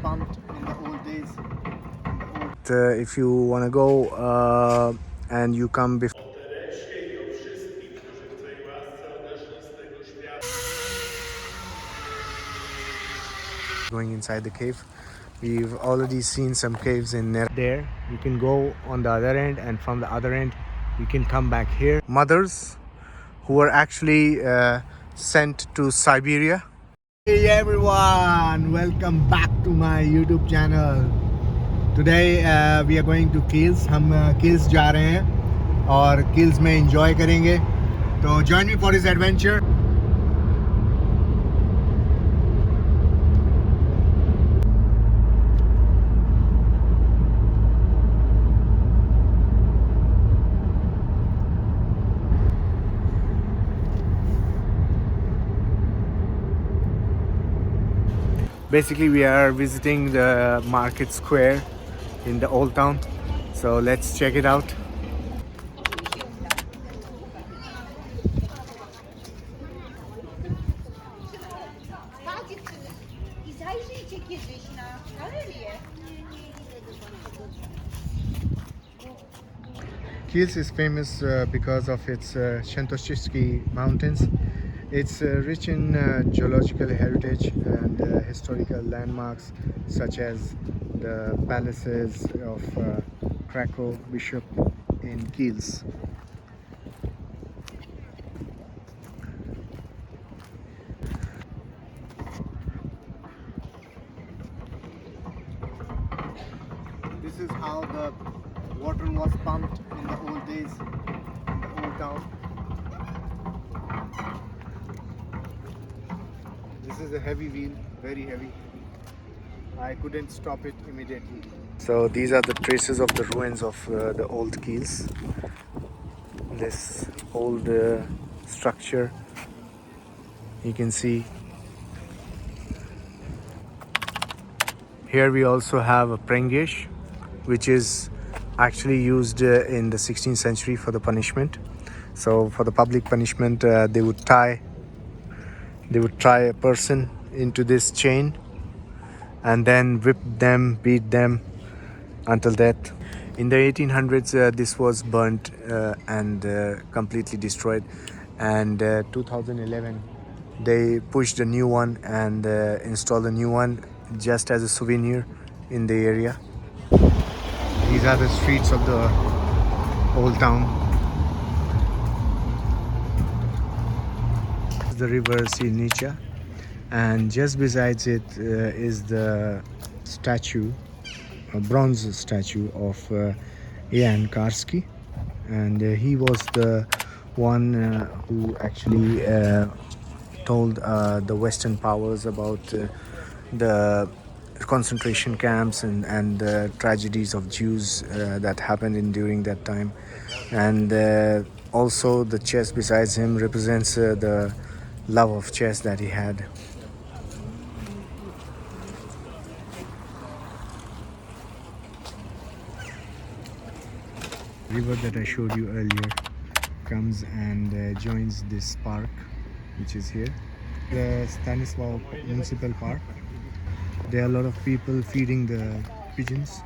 pumped in the old days. If you want to go and you come before going inside the cave, we've already seen some caves in there. You can go on the other end, and from the other end you can come back here. Mothers who were actually sent to Siberia. Hey everyone, welcome back to my YouTube channel. Today we are going to Kielce. हम Kielce जा रहे हैं और Kielce में enjoy करेंगे. तो join me for this adventure. Basically, we are visiting the market square in the old town. So let's check it out. Kielce is famous because of its Świętokrzyski mountains. It's rich in geological heritage and historical landmarks such as the palaces of Krakow Bishop in Kielce. This is how the water was pumped in the old days, in the old town. This is a heavy wheel, very heavy. I couldn't stop it immediately. So these are the traces of the ruins of the old Kielce. This old structure, you can see. Here we also have a prengish, which is actually used in the 16th century for the punishment. So for the public punishment, they would tie a person into this chain and then whip them, beat them until death. In the 1800s, this was burnt and completely destroyed. And 2011, they pushed a new one and installed a new one just as a souvenir in the area. These are the streets of the old town. The river Scenic, and just besides it is the statue, a bronze statue of Jan Karski, and he was the one who actually told the Western powers about the concentration camps and the tragedies of Jews that happened during that time. And also the chest besides him represents the love of chess that he had. River that I showed you earlier comes and joins this park, which is here, the Stanislaw Municipal Park. There are a lot of people feeding the pigeons.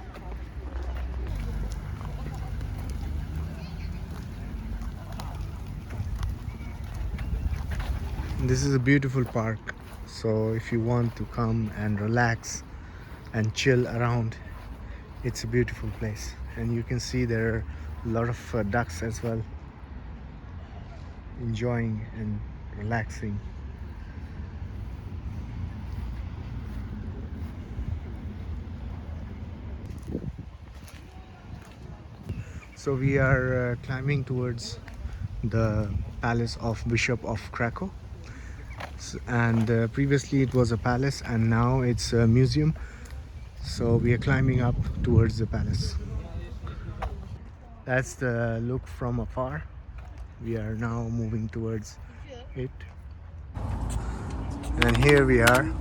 This is a beautiful park, so if you want to come and relax and chill around, it's a beautiful place. And you can see there are a lot of ducks as well, enjoying and relaxing. So we are climbing towards the palace of Bishop of Krakow, and previously it was a palace and now it's a museum. So we are climbing up towards the palace. That's the look from afar. We are now moving towards it, and here we are.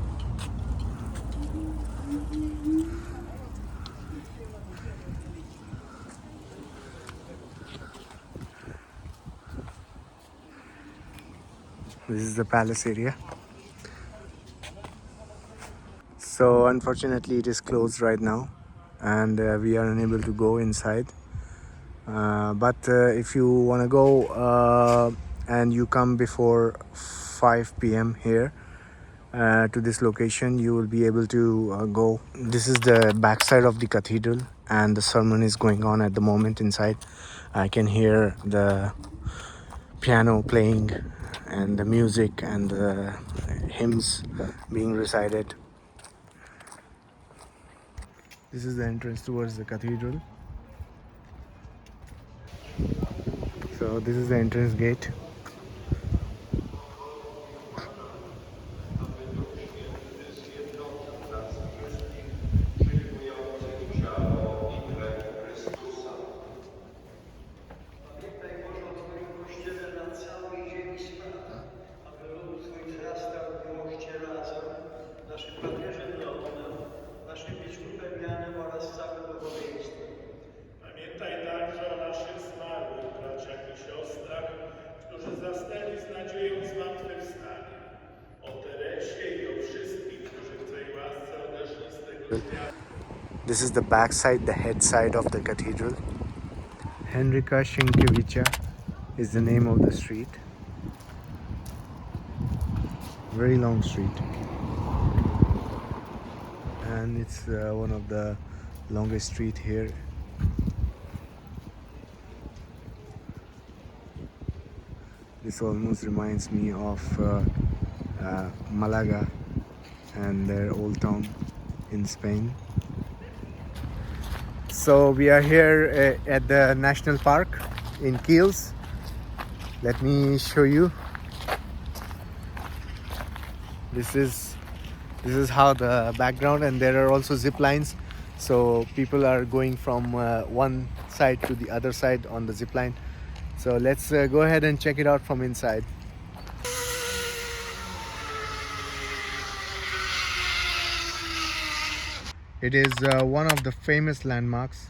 This is the palace area. So unfortunately it is closed right now, and we are unable to go inside. But if you want to go and you come before 5 p.m. here to this location, you will be able to go. This is the backside of the cathedral, and the sermon is going on at the moment inside. I can hear the piano playing and the music and the hymns being recited. This is the entrance towards the cathedral. So this is the entrance gate. Pamiętaj także o naszych zmarłych braciach i siostrach, którzy zasnęli z nadzieją zmartwychwstania. O Teresie i o wszystkich, którzy w tej łasce odeszli z tego świata. This is the back side, the head side of the cathedral. Henryka Sienkiewicza is the name of the street. Very long street. And it's one of the longest street here. This almost reminds me of Malaga and their old town in Spain. So we are here at the national park in Kielce. Let me show you. This is how the background, and there are also zip lines. So people are going from one side to the other side on the zip line. So let's go ahead and check it out from inside. It is one of the famous landmarks,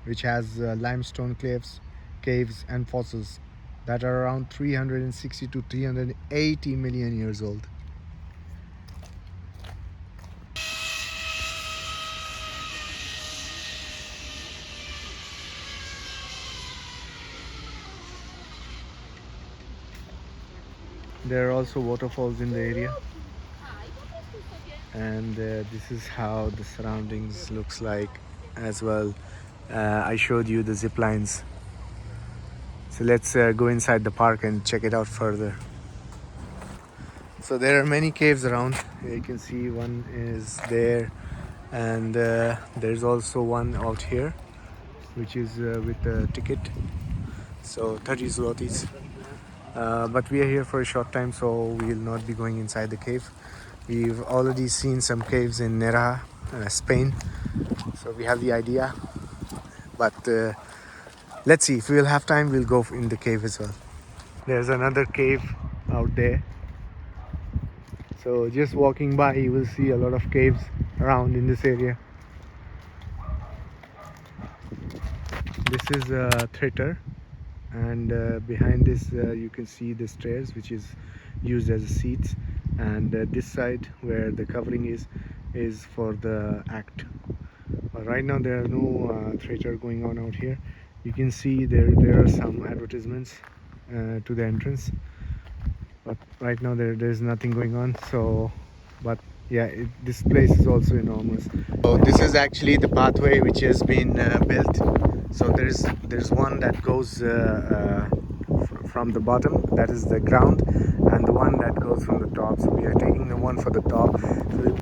which has limestone caves and fossils that are around 360 to 380 million years old. There are also waterfalls in the area, and this is how the surroundings looks like as well. I showed you the zip lines, so let's go inside the park and check it out further. So there are many caves around. You can see one is there, and there's also one out here which is with a ticket, so 30 zlotys. But we are here for a short time, so we will not be going inside the cave. We've already seen some caves in Nera, Spain, so we have the idea. But let's see, if we'll have time, we'll go in the cave as well. There's another cave out there. So just walking by, you will see a lot of caves around in this area. This is a theater, and behind this you can see the stairs, which is used as seats, and this side where the covering is for the act. But right now there are no theater going on out here. You can see there are some advertisements to the entrance, but right now there's nothing going on. So but yeah, this place is also enormous. So this is actually the pathway which has been built. So there's one that goes from the bottom, that is the ground, and the one that goes from the top. So we are taking the one for the top. So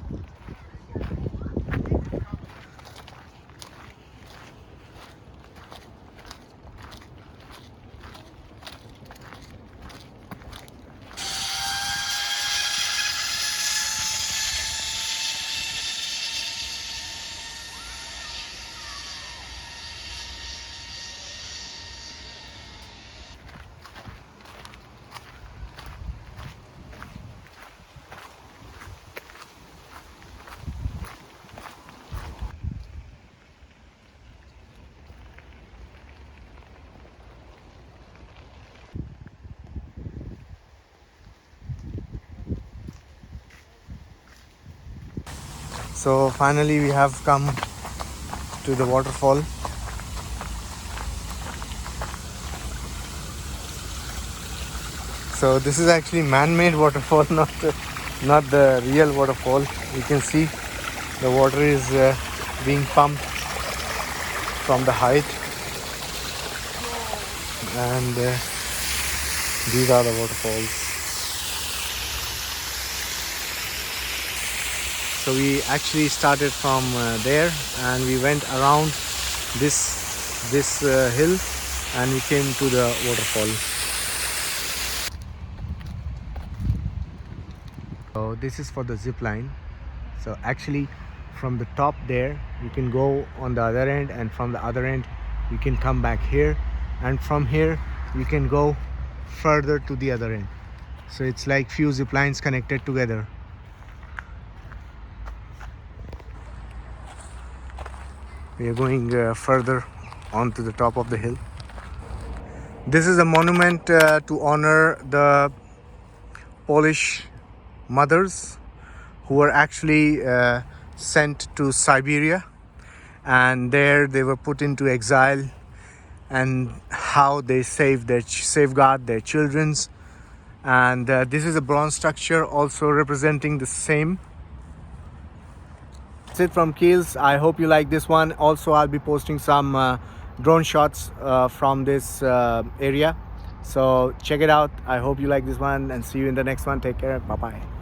So finally we have come to the waterfall. So this is actually man-made waterfall, not the real waterfall. You can see the water is being pumped from the height, and these are the waterfalls. So we actually started from there, and we went around this hill, and we came to the waterfall. So this is for the zip line. So actually from the top there you can go on the other end, and from the other end you can come back here, and from here you can go further to the other end. So it's like few zip lines connected together. We are going further on to the top of the hill. This is a monument to honor the Polish mothers who were actually sent to Siberia, and there they were put into exile, and how they safeguard their children's. And this is a bronze structure also representing the same. That's it from Kielce. I hope you like this one. Also, I'll be posting some drone shots from this area. So check it out. I hope you like this one, and see you in the next one. Take care. Bye bye.